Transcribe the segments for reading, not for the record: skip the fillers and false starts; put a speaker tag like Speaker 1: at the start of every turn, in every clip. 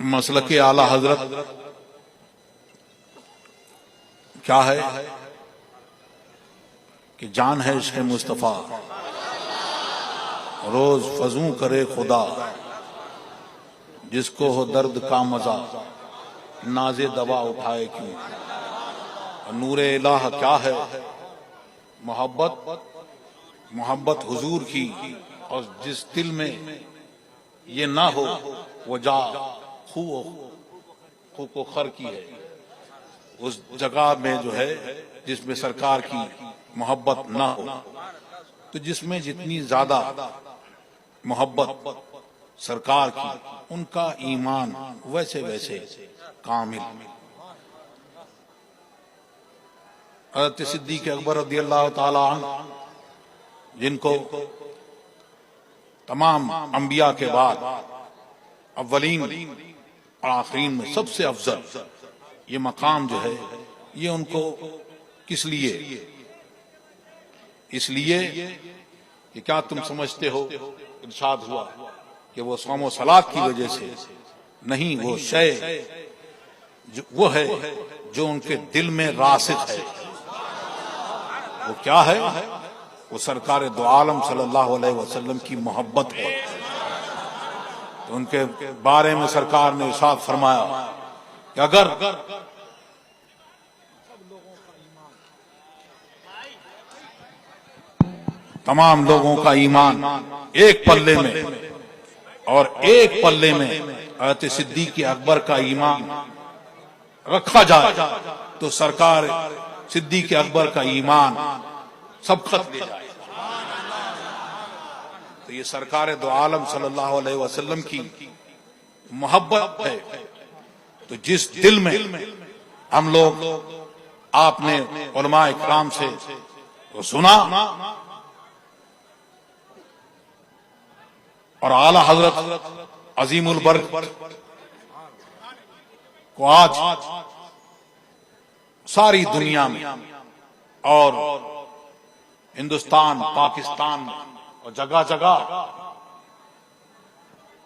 Speaker 1: मसलक आला हजरत क्या है कि जान है इश्क़ मुस्तफ़ा, रोज फजू करे खुदा, जिसको हो दर्द का मजा नाजे दवा उठाए क्यों। नूरे इलाह क्या है मोहब्बत, मोहब्बत हुजूर की, और जिस दिल में ये ना हो वो जा खू को खर की है। उस जगह में जो है जिसमें सरकार की मोहब्बत ना हो, तो जिसमें जितनी ज्यादा मोहब्बत सरकार की, उनका ईमान वैसे वैसे कामिल। हज़रत सिद्दीक़ अकबर रज़ियल्लाहु ताला अन्हु, जिनको तमाम अंबिया के बाद अव्वलीन और आखिरीन में सबसे अफजल ये मकाम जो है, ये उनको किस लिए, इसलिए कि क्या तुम समझते हो, इरशाद हुआ कि वो सौम सलात की वजह से नहीं, वो शय वो है जो उनके दिल में रासिख है। वो क्या है? वो सरकार दो आलम सल्लल्लाहु अलैहि वसल्लम की मोहब्बत है। तो उनके बारे में सरकार ने इरशाद फरमाया कि अगर तमाम लोगों का ईमान एक पल्ले में और एक पल्ले में हज़रत सिद्दीक़ अकबर का ईमान रखा जाए, तो सरकार सिद्दीक़ अकबर का ईमान सब खत ले जाए। तो ये सरकार दो आलम सल्लल्लाहु अलैहि वसल्लम की मोहब्बत है। तो जिस दिल में हम लोग, आपने उलमा इकराम से तो सुना, और आला हजरत अजीमुल बर्क को आज सारी दुनिया में और हिंदुस्तान, पाकिस्तान में और जगह जगह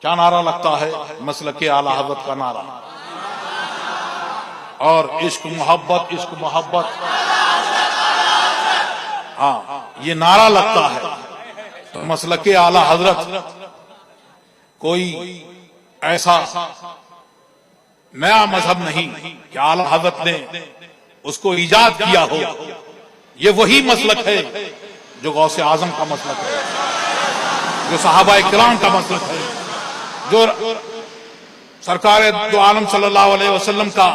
Speaker 1: क्या नारा लगता है? मसलके आला हजरत का नारा, और इश्क मोहब्बत, इश्क मोहब्बत, हाँ ये नारा लगता है। तो मसलके आला हजरत कोई ऐसा नया मजहब नहीं कि आला हजरत ने उसको इजाद किया हो। ये वही मसलक है जो गौसे आजम का मसलक है, जो सहाबा किराम का मसलक है, जो सरकार दो आलम सल्लल्लाहु अलैहि वसल्लम का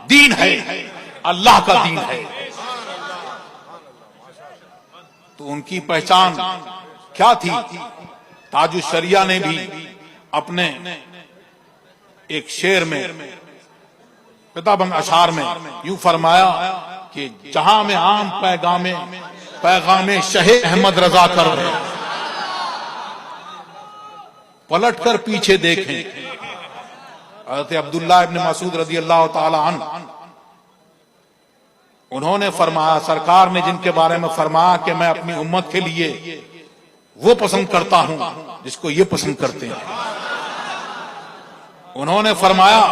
Speaker 1: दीन है, अल्लाह का दीन है। तो उनकी पहचान क्या थी? ताजुश शरिया ने भी अपने एक शेर में, किताबन अशार में यूं फरमाया कि जहां में आम पैगामे शहे अहमद रजा कर रहे, पलट कर पीछे देखें। हज़रत अब्दुल्लाह इब्न मसूद रज़ियल्लाहु ताला अन्हु, उन्होंने फरमाया, सरकार ने जिनके बारे में फरमाया कि मैं अपनी उम्मत के लिए वो पसंद करता हूं जिसको ये पसंद करते हैं। उन्होंने फरमाया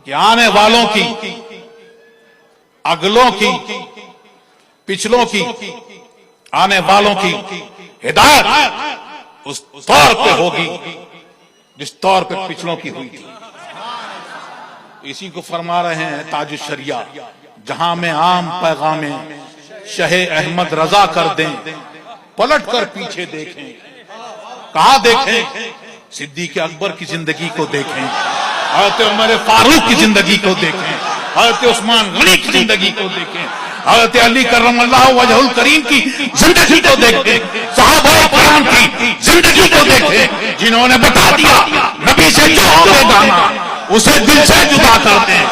Speaker 1: कि आने वालों की, अगलों की, पिछलों की, आने वालों की हिदायत उस तौर पे होगी जिस तौर पे पिछलों की हुई थी। इसी को फरमा रहे हैं ताजुश शरिया, जहां में आम पैगामे शहे अहमद रजा कर दें, पलट कर पीछे देखें। कहा देखें? सिद्दीक़ अकबर की जिंदगी को देखें, हज़रत उमर फारूक की जिंदगी को देखें, हज़रत उस्मान गनी की जिंदगी को देखें, हज़रत अली करमल्लाहु वजहुल करीम की जिंदगी को देखें, सहाबाए किराम की जिंदगी को देखें, जिन्होंने बता दिया नबी से जो हो जाना उसे दिल से जुदा कर दें,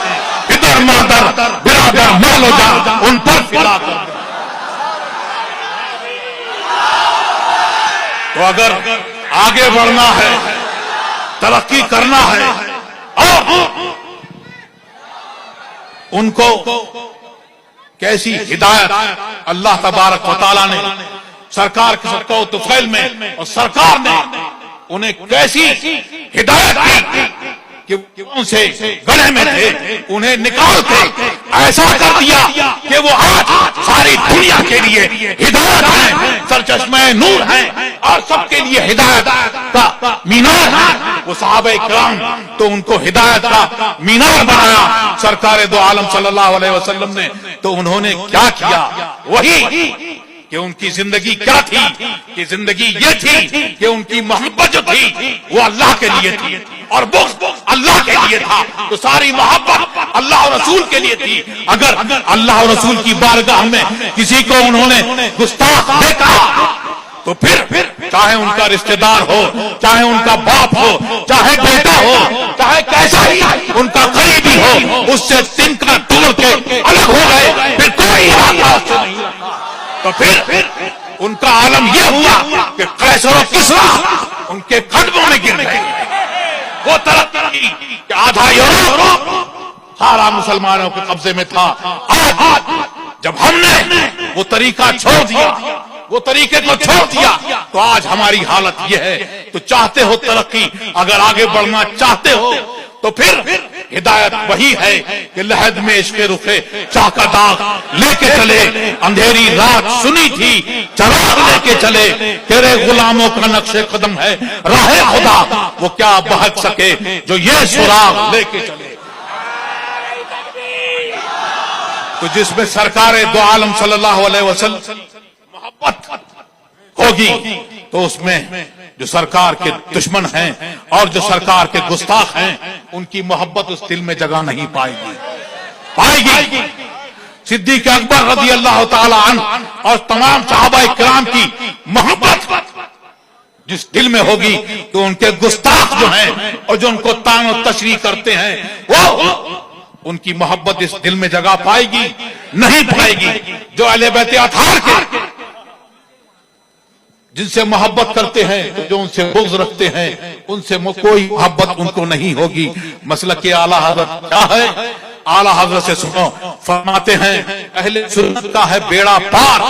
Speaker 1: इधर मादर बिरादर मालो जा उन पर फिदा कर दें। तो अगर आगे बढ़ना है, तरक्की करना है, और उनको कैसी हिदायत अल्लाह तबारक व तआला ने सरकार के सबको तुफैल में, और सरकार ने उन्हें कैसी हिदायत दी कि उनसे गले में थे, उन्हें निकाल के ऐसा कर दिया कि वो आज सारी दुनिया के लिए हिदायत है, सरचश्मे नूर है और सबके लिए हिदायत का मीनार है। वो सहाबा इकराम तो उनको हिदायत का मीनार बनाया सरकार दो आलम सल्लल्लाहु अलैहि वसल्लम ने। तो उन्होंने क्या किया, वही कि उनकी जिंदगी क्या थी, कि जिंदगी ये थी कि उनकी मोहब्बत जो थी वो अल्लाह के लिए थी और बुग़्ज़ अल्लाह के लिए था। तो सारी मोहब्बत अल्लाह और रसूल के लिए थी। अगर अल्लाह और रसूल की बारगाह में किसी को उन्होंने गुस्ताख देखा तो फिर चाहे उनका रिश्तेदार हो, चाहे उनका बाप हो, चाहे बेटा हो, चाहे कैसा ही उनका करीबी हो, उससे तिनका तोड़ के अलग हो गए, फिर कोई इरादा उससे नहीं रखा। तो फिर उनका आलम यह हुआ कि कैसर और किस्रा उनके कदमों में गिर गए। वो तरक्की कि आधा यूरोप सारा मुसलमानों के कब्जे में था। आज जब हमने वो तरीका छोड़ दिया, वो तरीके को छोड़ दिया, तो आज हमारी हालत यह है। तो चाहते हो तरक्की, अगर आगे बढ़ना चाहते हो तो फिर हिदायत वही है कि लहद में इश्क़ रुखे चाह का दाग लेके चले, अंधेरी रात सुनी थी चराग लेके चले, तेरे गुलामों का नक्शे कदम है राहे खुदा, वो क्या बहक सके जो ये सुराग लेके चले। तो जिसमें सरकार दो आलम सल्लल्लाहु अलैहि वसल्लम मोहब्बत होगी तो उसमें जो सरकार के दुश्मन हैं और जो सरकार के गुस्ताख हैं उनकी मोहब्बत उस दिल में जगह नहीं पाएगी। सिद्दीक़ अकबर रज़ी अल्लाह ताला अन्हु और तमाम सहाबा इकराम की मोहब्बत जिस दिल में होगी तो उनके गुस्ताख जो हैं और जो उनको तान और तशरीह करते हैं वो उनकी मोहब्बत इस दिल में जगह पाएगी नहीं पाएगी। जो अहले बैत अतार के जिनसे मोहब्बत करते हैं, तो जो उनसे बुग़्ज़ रखते हैं, उनसे कोई मोहब्बत उनको नहीं होगी। मसलक के आला हज़रत क्या है, आला हज़रत से सुनो, फरमाते हैं अहले सुन्नत का है बेड़ा पार,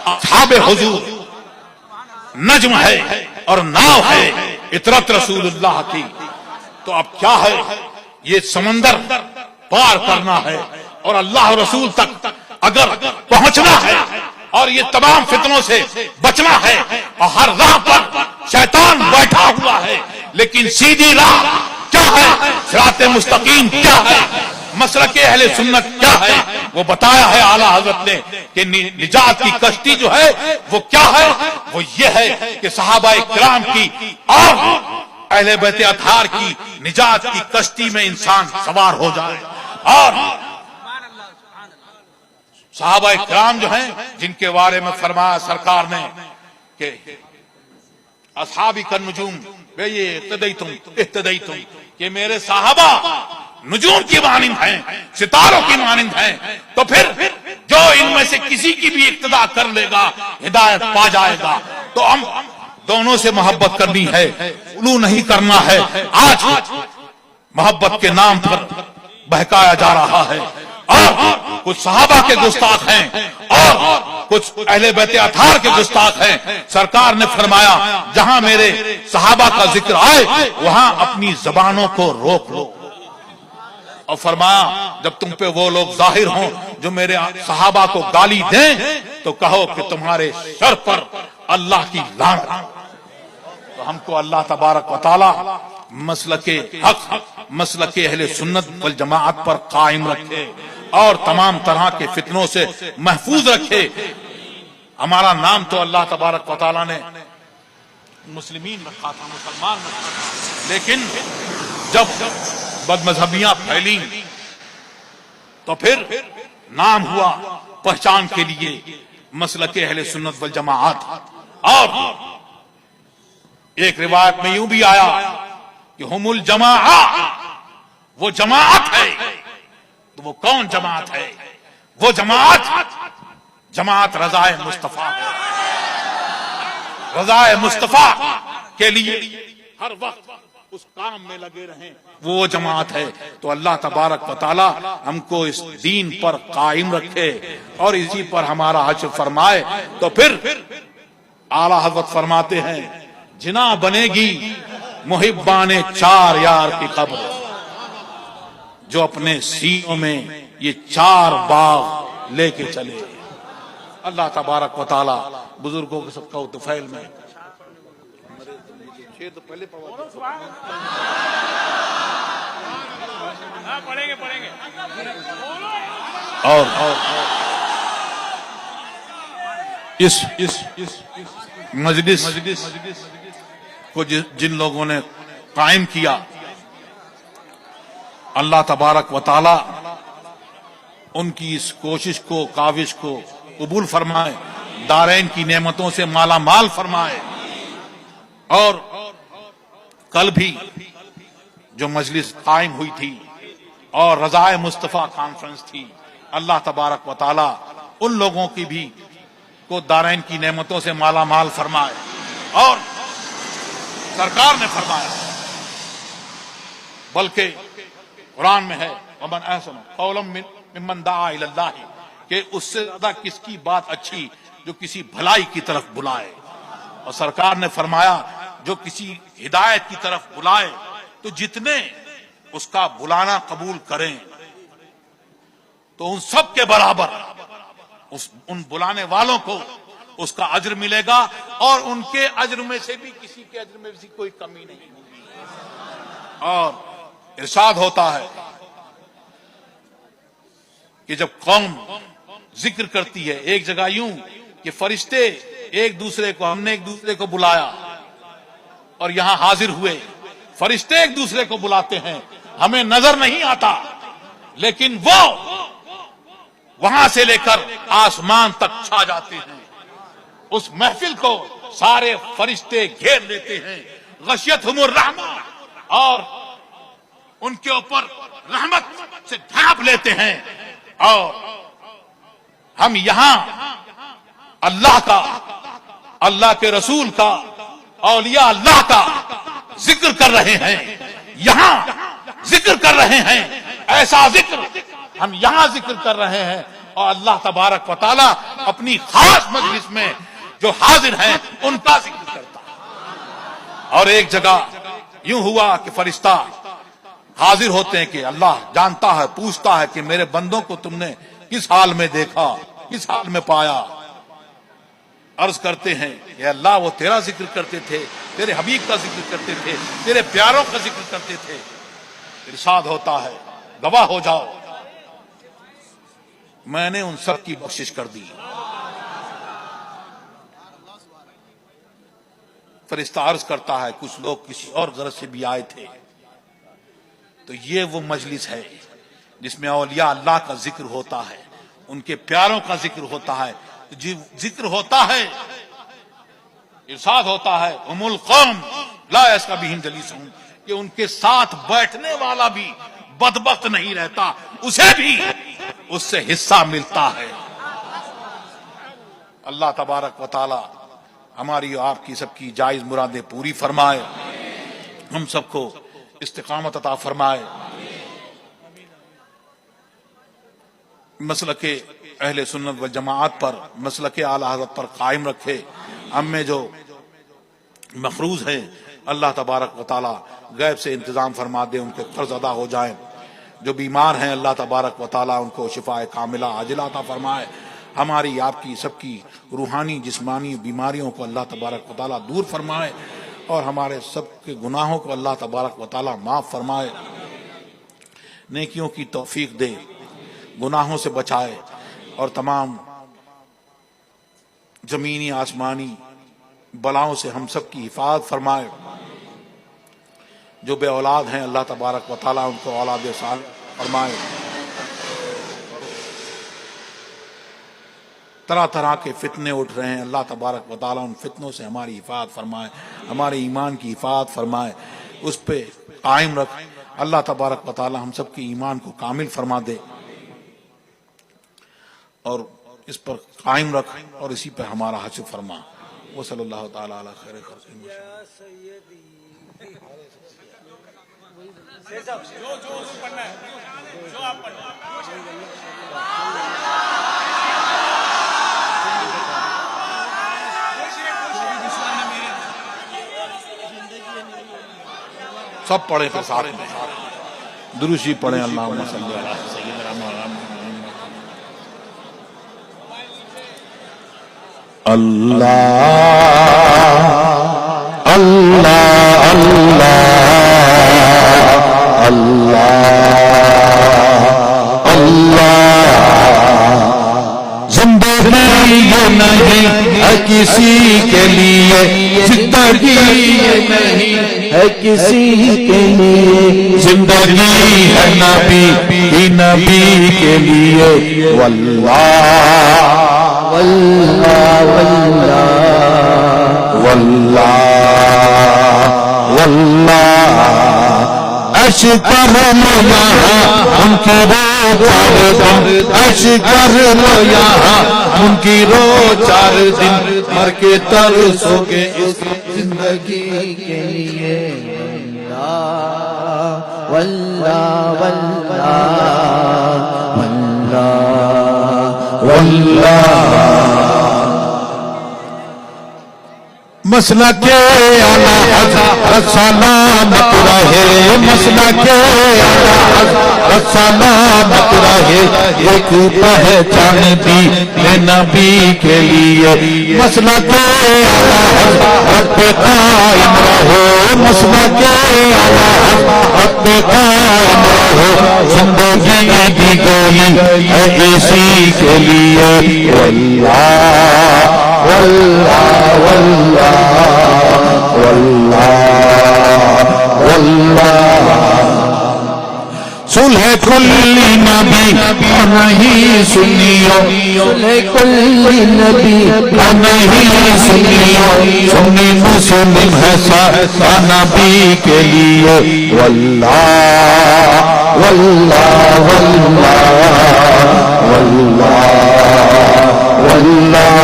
Speaker 1: असहाबे हुजूर नज्म है और नाव है इतरत रसूलुल्लाह की। तो अब क्या है, ये समंदर पार करना है और अल्लाह रसूल तक अगर पहुंचना है और ये तमाम फितनों से बचना है और हर राह पर शैतान बैठा हुआ है, लेकिन सीधी राह क्या है, सिराते मुस्तकीम क्या है, मसलके अहले सुन्नत क्या है, वो बताया है आला हज़रत ने कि निजात की कश्ती जो है वो क्या है, वो ये है कि सहाबा इकराम की और अहले बैत अतार की निजात की कश्ती में इंसान सवार हो जाए। और सहाबा इकराम जो हैं जिनके बारे में फरमाया सरकार ने कि असहाबी का नुजूम वे ये इhtदईतुम कि मेरे साहबा नुजूम की मानिंद हैं, सितारों की मानिंद हैं। तो फिर जो इनमें से किसी की भी इक्तदा कर लेगा हिदायत पा जाएगा। तो हम दोनों से मोहब्बत करनी है, उलू नहीं करना है। आज मोहब्बत के नाम पर बहकाया जा रहा है और कुछ सहाबा के गुस्ताख हैं और कुछ अहले बैत अतार के गुस्ताख हैं। सरकार ने फरमाया जहां मेरे सहाबा का जिक्र आए वहां अपनी जबानों को रोक लो, और फरमाया जब तुम पे वो लोग जाहिर हों जो मेरे सहाबा को गाली दें तो कहो कि तुम्हारे सर पर अल्लाह की लानत। तो हमको अल्लाह तबारक व तआला मसलके हक, मसलके अहले सुन्नत वल जमाअत पर कायम रखे और तमाम तरह के फितनों से महफूज रखे। हमारा नाम तो अल्लाह तबारक व तआला ने मुस्लिमीन रखा था, मुसलमान रखा था, लेकिन जब बदमजहबियां फैली तो फिर नाम हुआ पहचान के लिए मसलके अहले सुन्नत वल जमाअत। और एक रिवायत में यूं भी आया कि हुमुल जमाआ, वो जमाअत है। तो वो कौन जमाअत है? वो जमाअत रज़ाए मुस्तफा, रज़ाए मुस्तफा के लिए हर वक्त उस काम में लगे रहें, वो जमाअत है। तो अल्लाह तबारक व तआला हमको इस दीन पर कायम रखे और इसी पर हमारा हश्र फरमाए। तो फिर आला हज़रत फरमाते हैं जिना बनेगी मुहिब्बाने चार यार की खबर, जो अपने सीनों में ये 4 बाग लेके चले। अल्लाह तबारक व तआला बुजुर्गों के सबका तुफैल में तो पहले पढ़ेंगे और इस मजलिस को जिन लोगों ने कायम किया, अल्लाह तबारक व तआला उनकी इस कोशिश को, काविश को कबूल फरमाए, दारैन की नेमतों से माला माल फरमाए। और कल भी जो मजलिस कायम हुई थी और रज़ाए मुस्तफा कॉन्फ्रेंस थी, अल्लाह तबारक व तआला उन लोगों की भी को दारैन की नेमतों से माला माल फरमाए। और सरकार ने फरमाया, बल्कि कुरान में है वमन अहसन कौलन मिम्मन दआ इलल्लाह, कि उससे ज्यादा किसकी बात अच्छी जो किसी भलाई की तरफ बुलाए। और सरकार ने फरमाया जो किसी हिदायत की तरफ बुलाए तो जितने उसका बुलाना कबूल करें तो उन सब के बराबर उन बुलाने वालों को उसका अज्र मिलेगा, और उनके अज्र में से भी किसी के अज्र में भी कोई कमी नहीं होगी। और इरशाद होता है कि जब कौम जिक्र करती है, एक जगह यूं कि फरिश्ते एक दूसरे को, हमने एक दूसरे को बुलाया और यहां हाजिर हुए। फरिश्ते एक दूसरे को बुलाते हैं, हमें नजर नहीं आता, लेकिन वो वहां से लेकर आसमान तक छा जाते हैं। उस महफिल को सारे फरिश्ते घेर लेते हैं, गशियतहुमुर रहमा, और उनके ऊपर रहमत से ढांप लेते हैं। और हम यहां अल्लाह का, अल्लाह के रसूल का, औलिया अल्लाह का जिक्र कर रहे हैं, यहां जिक्र कर रहे हैं। ऐसा जिक्र हम यहां जिक्र कर रहे हैं, और अल्लाह तबारक व तआला अपनी खास मजलिस में जो हाजिर हैं उनका जिक्र करता है। और एक जगह यूं हुआ कि फरिश्ता हाजिर होते हैं कि अल्लाह जानता है, पूछता है कि मेरे बंदों को तुमने किस हाल में देखा, किस हाल में पाया। अर्ज करते हैं कि अल्लाह वो तेरा जिक्र करते थे, तेरे हबीब का जिक्र करते थे, तेरे प्यारों का जिक्र करते थे। इरशाद होता है गवाह हो जाओ, मैंने उन सब की बख्शिश कर दी। फरिश्ता अर्ज करता है कुछ लोग किसी और गरज से भी आए थे। तो ये वो मजलिस है जिसमें औलिया अल्लाह का जिक्र होता है, उनके प्यारों का जिक्र होता है, जिक्र होता है। इरशाद होता है उमुल कौम ला यसका बिहिम जलीसुहुम, कि उनके साथ बैठने वाला भी बदबख्त नहीं रहता, उसे भी उससे हिस्सा मिलता है। अल्लाह तबारक व तआला हमारी और आपकी सबकी जायज मुरादें पूरी फरमाए, हम सबको इस्तिकामत अता फरमाए, मसलके अहले सुन्नत व जमाअत पर, मसलके आला हज़रत पर कायम रखे। हम में जो मखरूज हैं अल्लाह तबारक व तआला गैब से इंतजाम फरमा दे, उनके कर्ज अदा हो जाए। जो बीमार हैं अल्लाह तबारक व तआला उनको शिफाए कामिला आजिला अता फरमाए। हमारी आपकी सबकी रूहानी जिस्मानी बीमारियों को अल्लाह तबारक व तआला दूर फरमाए, और हमारे सबके गुनाहों को अल्लाह तबारक व तआला माफ फरमाए, नेकियों की तौफीक दे, गुनाहों से बचाए, और तमाम जमीनी आसमानी बलाओं से हम सब की हिफाजत फरमाए। जो बे औलाद हैं अल्लाह तबारक व तआला उनको औलाद सालिह फरमाए। तरह तरह के फितने उठ रहे हैं, अल्लाह तबारक व तआला उन फितनों से हमारी हिफाजत फरमाए, हमारे ईमान की हिफाजत फरमाए, उस पे कायम रख। अल्लाह तबारक व तआला हम सब के ईमान को कामिल फरमा दे और इस पर कायम रख, और इसी पर हमारा हासिल फरमा। वो सल्लल्लाहु तआला अला खैर खल्क़िही। जो पढ़ना है, जो आप पढ़ना सब पढ़े फिर साथ में। दुरूशी पढ़ें। अल्लाहुम्मा सल्ली अला सय्यिदना मुहम्मद। अल्लाह अल्लाह अल्लाह अल्लाह अल्लाह। जिंदगी ये नहीं है किसी के लिए, जिंदगी ये नहीं है किसी के लिए, जिंदगी है नबी के लिए। वल्लाह वल्लाह वल्लाह वल्लाह वल्लाह। अशकर लो यहाँ उनकी रो चार दिन, अशकर लो यहाँ उनकी रो 4 दिन, मर के तरसोगे इस जिंदगी के लिए। वल्लाह वल्लाह वल्लाह वल्लाह। मसला के आला हज़रत सलामत रहे, मसला के आला हज़रत सलामत रहे, एक पहचान दी नबी के लिए। मसला के आला हज़रत पे कायम रहो, मसला के आला हज़रत पे कायम रहो, जिंदगी दी गई है इसी के लिए। वल्लाह वल्लाह वल्लाह वल्लाह वल्लाह। सुलह कुल्ली नबी नहीं सुनियो, सुलह कुल्ली नबी नहीं सुनियो, सुन्नी मुस्लिम है सा नबी के लिए। वल्लाह वल्लाह वल्लाह वल्लाह वल्लाह।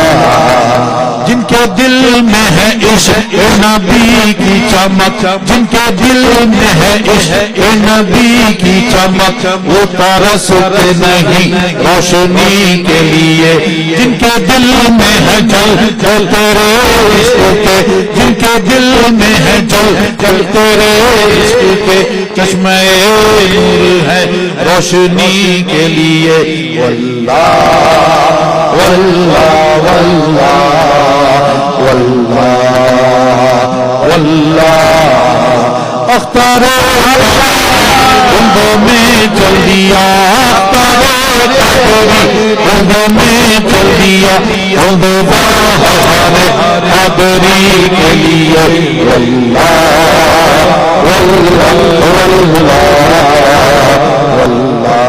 Speaker 1: जिनके दिल में है इश्क़ नबी की चमक, जिनके दिल में है इश्क़ नबी की चमक, वो तरसते नहीं रोशनी के लिए। जिनके दिल में है जल तेरे इश्क़ के, जिनके दिल में है जल तेरे इश्क़ के, चश्मे नूर है रोशनी के लिए। वल्लाह वल्लाह वल्लाह वल्लाह वल्लाह। अख्तारे गुंदों में चल दिया, गुंदों में चल दिया, गुंदों बहाने अबरी के लिए। वल्लाह वल्लाह वल्लाह।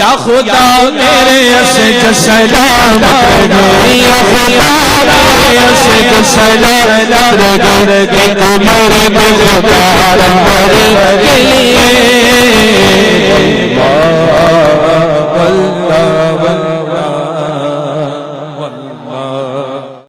Speaker 1: या खुदा मेरे अशक सलाम करो, या खुदा मेरे अशक सलाम करो, कि तुम्हारे मुख्तार के लिए